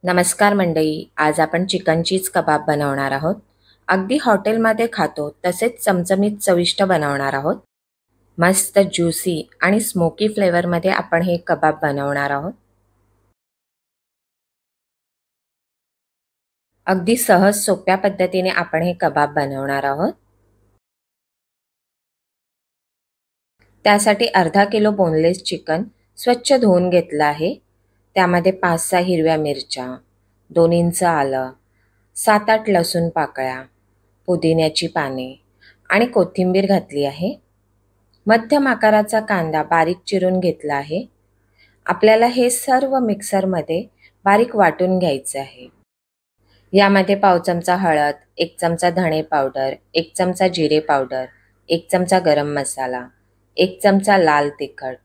नमस्कार मंडळी, आज आपण चिकन चीज कबाब बनवणार आहोत. अगदी हॉटेलमध्ये खातो तसेच चमचमीत चविष्ट बनवणार आहोत. मस्त ज्युसी आणि स्मोकी फ्लेवरमध्ये आपण हे कबाब बनवणार आहोत. अगदी सहज सोप्या पद्धतीने आपण हे कबाब बनवणार आहोत. त्यासाठी अर्धा किलो बोनलेस चिकन स्वच्छ धुवून घेतलं आहे. त्यामध्ये 5-6 हिरव्या मिरच्या, 2 इंच आलं, 7-8 लसूण पाकळ्या, पुदिन्याची पाने आणि कोथिंबीर घातली आहे. मध्यम आकाराचा कांदा बारीक चिरून घेतला आहे. आपल्याला हे सर्व मिक्सरमध्ये बारीक वाटून घ्यायचे आहे. यामध्ये पाव चमचा हळद, 1 चमचा धणे पावडर, 1 चमचा जिरे पावडर, 1 चमचा गरम मसाला, 1 चमचा लाल तिखट,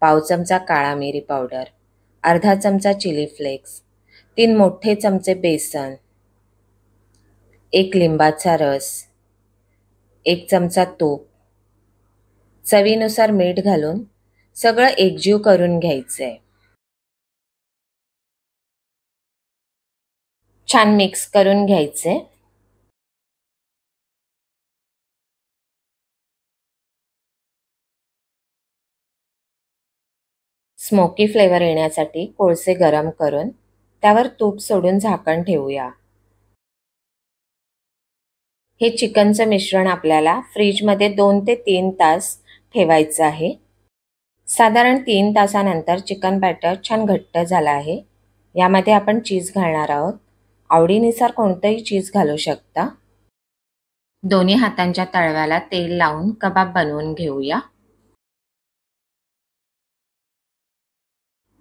पाव चमचा काळा मिरी पावडर, अर्धा चमचा चिली फ्लेक्स, 3 मोठे चमचे बेसन, 1 लिंबाचा रस, 1 चमचा तूप, चवीनुसार मीठ घालून सगळं एकजीव करून घ्यायचंय. छान मिक्स करून घ्यायचे. स्मोकी फ्लेवर येण्यासाठी कोळसे गरम करून त्यावर तूप सोडून झाकण ठेवूया. हे चिकनचं मिश्रण आपल्याला फ्रीजमध्ये 2 ते 3 तास ठेवायचं आहे. साधारण 3 तासानंतर चिकन बॅटर छान घट्ट झालं आहे. यामध्ये आपण चीज घालणार आहोत. आवडीनुसार कोणतंही चीज घालू शकता. दोन्ही हातांच्या तळव्याला तेल लावून कबाब बनवून घेऊया.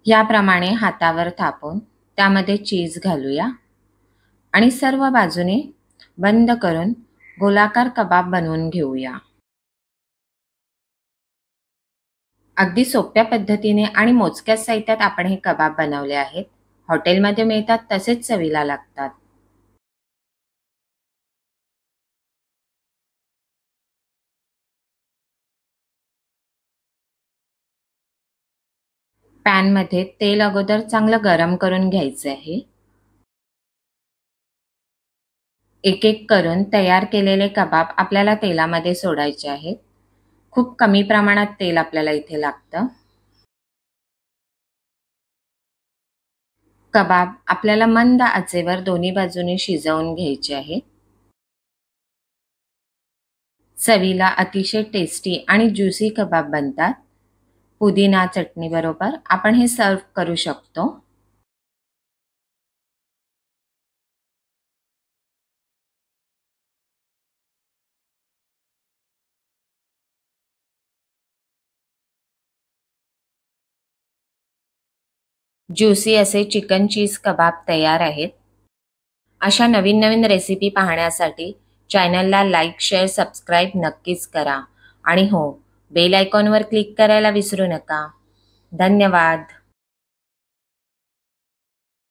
याप्रमाणे हातावर थापून त्यामध्ये चीज घालूया आणि सर्व बाजूने बंद करून गोलाकार कबाब बनवून घेऊया. अगदी सोप्या पद्धतीने आणि मोजक्या साहित्यात आपण हे कबाब बनवले आहेत. हॉटेलमध्ये मिळतात तसेच चवीला लागतात. पॅनमध्ये तेल अगोदर चांगलं गरम करून घ्यायचं आहे. एक एक करून तयार केलेले कबाब आपल्याला तेलामध्ये सोडायचे आहेत. खूप कमी प्रमाणात तेल आपल्याला इथे लागतं. कबाब आपल्याला मंद आचेवर दोन्ही बाजूनी शिजवून घ्यायचे आहे. चवीला अतिशय टेस्टी आणि ज्युसी कबाब बनतात. पुदिना चटणी बरोबर आपण हे सर्व करू शकतो. ज्युसी असे चिकन चीज कबाब तयार आहेत. अशा नवीन नवीन रेसिपी पाहण्यासाठी चॅनलला लाईक, शेअर, सबस्क्राईब नक्कीच करा. आणि हो, बेल आयकॉनवर क्लिक करायला विसरू नका. धन्यवाद.